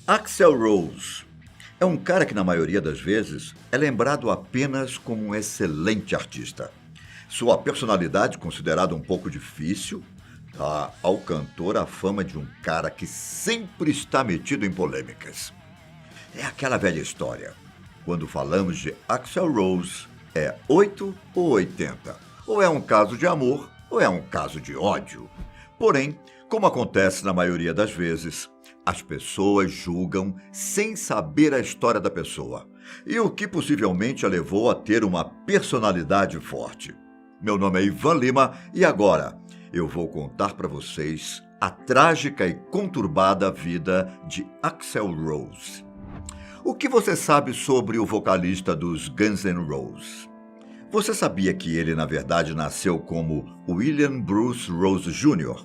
Axl Rose é um cara que, na maioria das vezes, é lembrado apenas como um excelente artista. Sua personalidade, considerada um pouco difícil, dá ao cantor a fama de um cara que sempre está metido em polêmicas. É aquela velha história. Quando falamos de Axl Rose, é 8 ou 80. Ou é um caso de amor, ou é um caso de ódio. Porém, como acontece na maioria das vezes, as pessoas julgam sem saber a história da pessoa e o que possivelmente a levou a ter uma personalidade forte. Meu nome é Ivan Lima e agora eu vou contar para vocês a trágica e conturbada vida de Axl Rose. O que você sabe sobre o vocalista dos Guns N' Roses? Você sabia que ele, na verdade, nasceu como William Bruce Rose Jr.?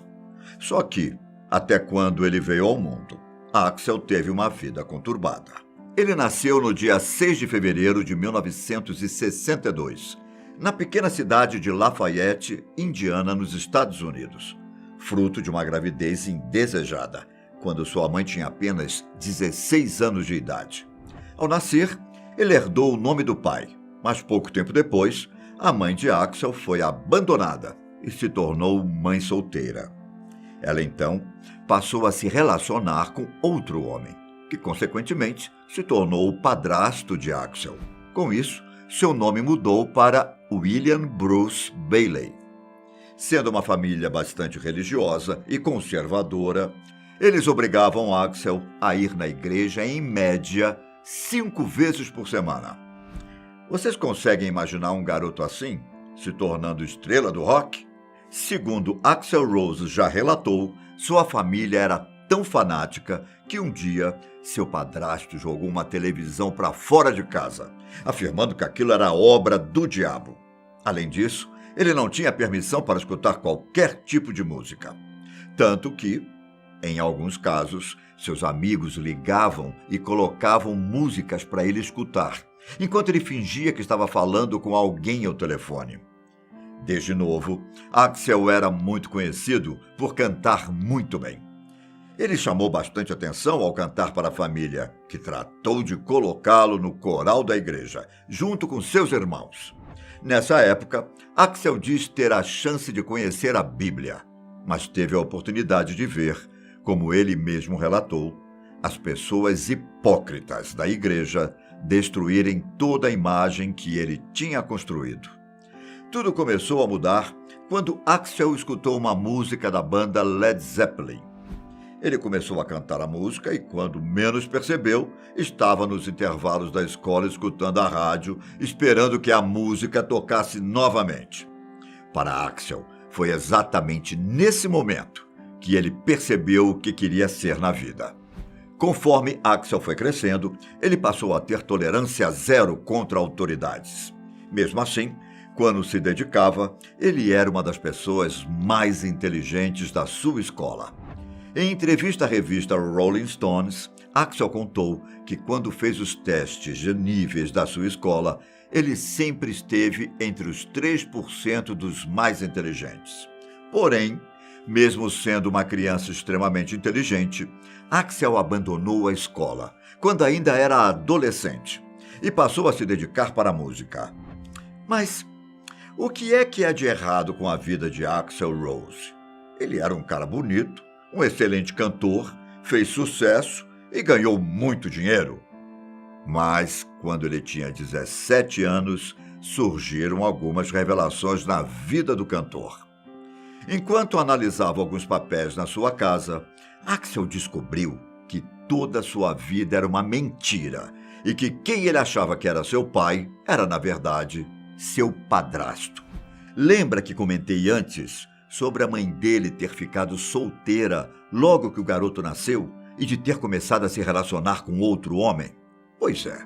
Só que, até quando ele veio ao mundo, Axl teve uma vida conturbada. Ele nasceu no dia 6 de fevereiro de 1962, na pequena cidade de Lafayette, Indiana, nos Estados Unidos, fruto de uma gravidez indesejada, quando sua mãe tinha apenas 16 anos de idade. Ao nascer, ele herdou o nome do pai, mas pouco tempo depois, a mãe de Axl foi abandonada e se tornou mãe solteira. Ela, então, passou a se relacionar com outro homem, que, consequentemente, se tornou o padrasto de Axl. Com isso, seu nome mudou para William Bruce Bailey. Sendo uma família bastante religiosa e conservadora, eles obrigavam Axl a ir na igreja em média 5 vezes por semana. Vocês conseguem imaginar um garoto assim, se tornando estrela do rock? Segundo Axl Rose já relatou, sua família era tão fanática que um dia seu padrasto jogou uma televisão para fora de casa, afirmando que aquilo era obra do diabo. Além disso, ele não tinha permissão para escutar qualquer tipo de música. Tanto que, em alguns casos, seus amigos ligavam e colocavam músicas para ele escutar, enquanto ele fingia que estava falando com alguém ao telefone. Desde novo, Axl era muito conhecido por cantar muito bem. Ele chamou bastante atenção ao cantar para a família, que tratou de colocá-lo no coral da igreja, junto com seus irmãos. Nessa época, Axl diz ter a chance de conhecer a Bíblia, mas teve a oportunidade de ver, como ele mesmo relatou, as pessoas hipócritas da igreja destruírem toda a imagem que ele tinha construído. Tudo começou a mudar quando Axl escutou uma música da banda Led Zeppelin. Ele começou a cantar a música e, quando menos percebeu, estava nos intervalos da escola escutando a rádio, esperando que a música tocasse novamente. Para Axl, foi exatamente nesse momento que ele percebeu o que queria ser na vida. Conforme Axl foi crescendo, ele passou a ter tolerância zero contra autoridades. Mesmo assim, quando se dedicava, ele era uma das pessoas mais inteligentes da sua escola. Em entrevista à revista Rolling Stones, Axl contou que quando fez os testes de níveis da sua escola, ele sempre esteve entre os 3% dos mais inteligentes. Porém, mesmo sendo uma criança extremamente inteligente, Axl abandonou a escola quando ainda era adolescente e passou a se dedicar para a música. Mas o que há de errado com a vida de Axl Rose? Ele era um cara bonito, um excelente cantor, fez sucesso e ganhou muito dinheiro. Mas, quando ele tinha 17 anos, surgiram algumas revelações na vida do cantor. Enquanto analisava alguns papéis na sua casa, Axl descobriu que toda a sua vida era uma mentira e que quem ele achava que era seu pai era, na verdade, seu padrasto. Lembra que comentei antes sobre a mãe dele ter ficado solteira logo que o garoto nasceu e de ter começado a se relacionar com outro homem? Pois é,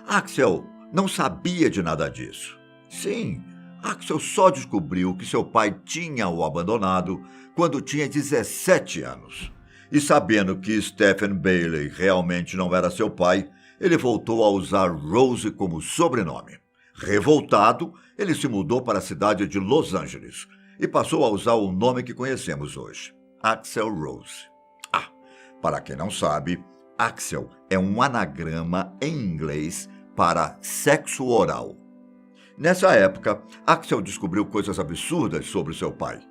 Axl não sabia de nada disso. Sim, Axl só descobriu que seu pai tinha o abandonado quando tinha 17 anos. E sabendo que Stephen Bailey realmente não era seu pai, ele voltou a usar Rose como sobrenome. Revoltado, ele se mudou para a cidade de Los Angeles e passou a usar o nome que conhecemos hoje, Axl Rose. Para quem não sabe, Axel é um anagrama em inglês para sexo oral. Nessa época, Axel descobriu coisas absurdas sobre seu pai,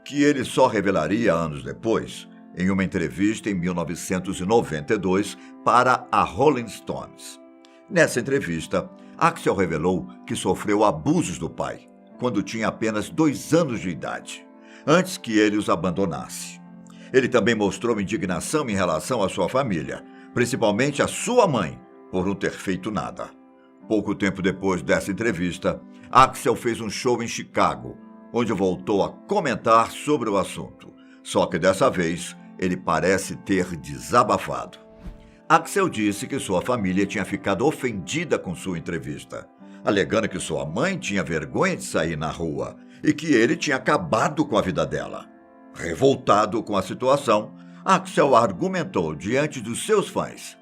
que ele só revelaria anos depois, em uma entrevista em 1992 para a Rolling Stones. Nessa entrevista, Axel revelou que sofreu abusos do pai, quando tinha apenas 2 anos de idade, antes que ele os abandonasse. Ele também mostrou indignação em relação à sua família, principalmente a sua mãe, por não ter feito nada. Pouco tempo depois dessa entrevista, Axel fez um show em Chicago, onde voltou a comentar sobre o assunto. Só que dessa vez, ele parece ter desabafado. Axel disse que sua família tinha ficado ofendida com sua entrevista, alegando que sua mãe tinha vergonha de sair na rua e que ele tinha acabado com a vida dela. Revoltado com a situação, Axel argumentou diante dos seus fãs.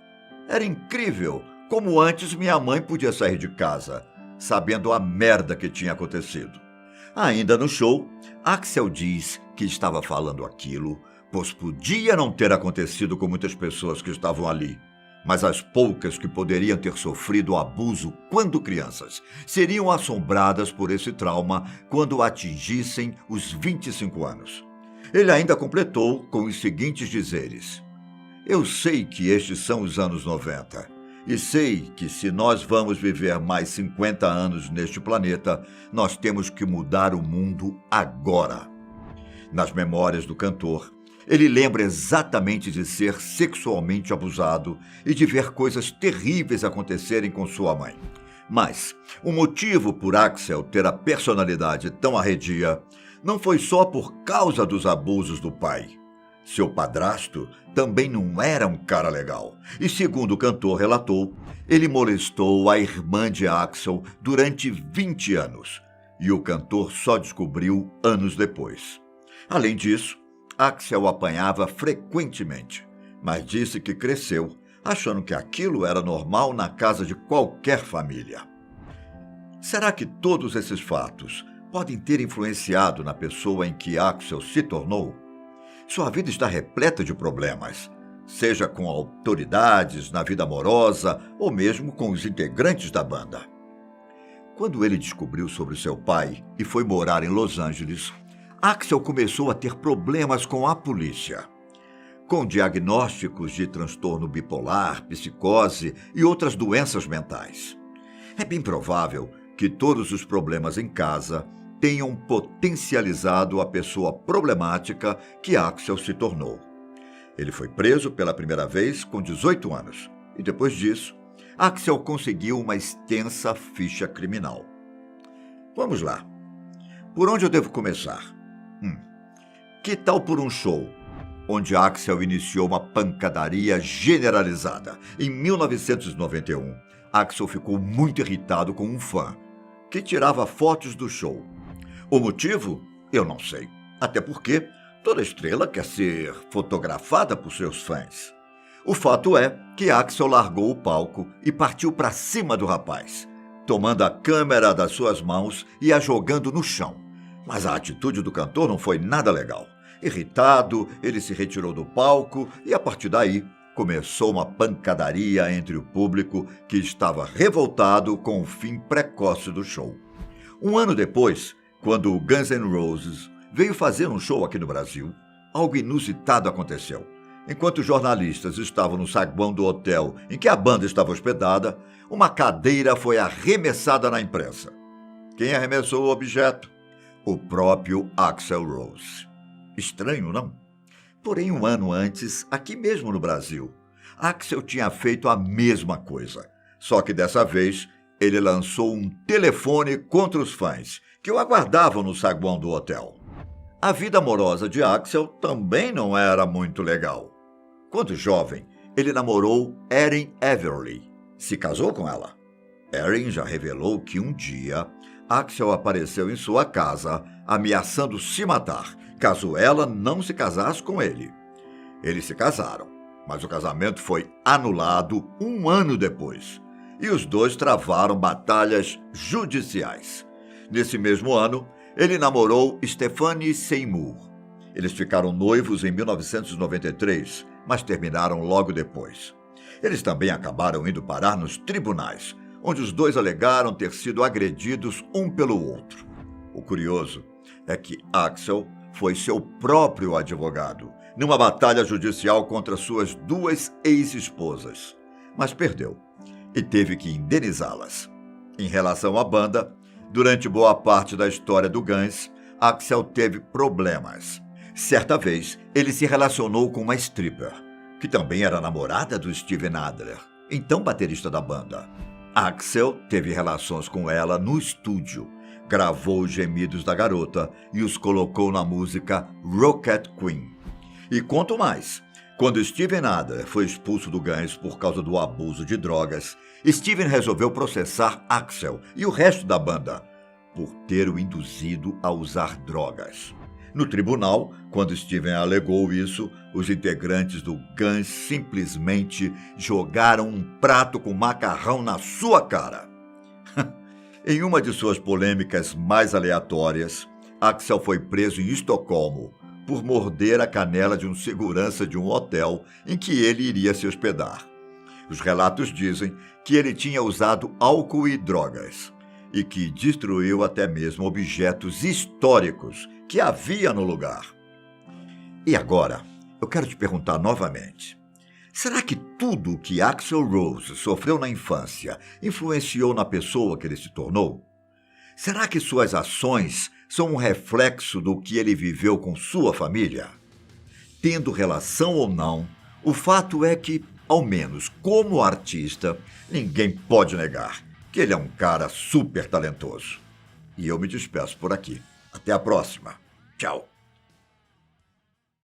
Era incrível como antes minha mãe podia sair de casa, sabendo a merda que tinha acontecido. Ainda no show, Axel diz que estava falando aquilo, pois podia não ter acontecido com muitas pessoas que estavam ali, mas as poucas que poderiam ter sofrido o abuso quando crianças seriam assombradas por esse trauma quando atingissem os 25 anos. Ele ainda completou com os seguintes dizeres: eu sei que estes são os anos 90 e sei que se nós vamos viver mais 50 anos neste planeta, nós temos que mudar o mundo agora. Nas memórias do cantor, ele lembra exatamente de ser sexualmente abusado e de ver coisas terríveis acontecerem com sua mãe. Mas o motivo por Axel ter a personalidade tão arredia não foi só por causa dos abusos do pai. Seu padrasto também não era um cara legal. E segundo o cantor relatou, ele molestou a irmã de Axel durante 20 anos. E o cantor só descobriu anos depois. Além disso, Axel apanhava frequentemente, mas disse que cresceu, achando que aquilo era normal na casa de qualquer família. Será que todos esses fatos podem ter influenciado na pessoa em que Axel se tornou? Sua vida está repleta de problemas, seja com autoridades, na vida amorosa ou mesmo com os integrantes da banda. Quando ele descobriu sobre seu pai e foi morar em Los Angeles, Axel começou a ter problemas com a polícia. Com diagnósticos de transtorno bipolar, psicose e outras doenças mentais. É bem provável que todos os problemas em casa tenham potencializado a pessoa problemática que Axel se tornou. Ele foi preso pela primeira vez com 18 anos e depois disso, Axel conseguiu uma extensa ficha criminal. Vamos lá. Por onde eu devo começar? Que tal por um show onde Axel iniciou uma pancadaria generalizada? Em 1991, Axel ficou muito irritado com um fã que tirava fotos do show. O motivo? Eu não sei. Até porque toda estrela quer ser fotografada por seus fãs. O fato é que Axel largou o palco e partiu para cima do rapaz, tomando a câmera das suas mãos e a jogando no chão. Mas a atitude do cantor não foi nada legal. Irritado, ele se retirou do palco e, a partir daí, começou uma pancadaria entre o público que estava revoltado com o fim precoce do show. Um ano depois, quando o Guns N' Roses veio fazer um show aqui no Brasil, algo inusitado aconteceu. Enquanto os jornalistas estavam no saguão do hotel em que a banda estava hospedada, uma cadeira foi arremessada na imprensa. Quem arremessou o objeto? O próprio Axl Rose. Estranho, não? Porém, um ano antes, aqui mesmo no Brasil, Axel tinha feito a mesma coisa. Só que dessa vez, ele lançou um telefone contra os fãs, que o aguardavam no saguão do hotel. A vida amorosa de Axel também não era muito legal. Quando jovem, ele namorou Erin Everly. Se casou com ela. Erin já revelou que um dia, Axel apareceu em sua casa, ameaçando se matar, caso ela não se casasse com ele. Eles se casaram, mas o casamento foi anulado um ano depois, e os dois travaram batalhas judiciais. Nesse mesmo ano, ele namorou Stephanie Seymour. Eles ficaram noivos em 1993, mas terminaram logo depois. Eles também acabaram indo parar nos tribunais, onde os dois alegaram ter sido agredidos um pelo outro. O curioso é que Axel foi seu próprio advogado, numa batalha judicial contra suas duas ex-esposas, mas perdeu e teve que indenizá-las. Em relação à banda, durante boa parte da história do Guns, Axel teve problemas. Certa vez, ele se relacionou com uma stripper, que também era namorada do Steven Adler, então baterista da banda. Axel teve relações com ela no estúdio, gravou os gemidos da garota e os colocou na música Rocket Queen. E conto mais. Quando Steven Adler foi expulso do Guns por causa do abuso de drogas, Steven resolveu processar Axel e o resto da banda por ter o induzido a usar drogas. No tribunal, quando Steven alegou isso, os integrantes do Guns simplesmente jogaram um prato com macarrão na sua cara. Em uma de suas polêmicas mais aleatórias, Axel foi preso em Estocolmo por morder a canela de um segurança de um hotel em que ele iria se hospedar. Os relatos dizem que ele tinha usado álcool e drogas e que destruiu até mesmo objetos históricos que havia no lugar. E agora, eu quero te perguntar novamente. Será que tudo o que Axl Rose sofreu na infância influenciou na pessoa que ele se tornou? Será que suas ações são um reflexo do que ele viveu com sua família? Tendo relação ou não, o fato é que, ao menos como artista, ninguém pode negar que ele é um cara super talentoso. E eu me despeço por aqui. Até a próxima. Tchau.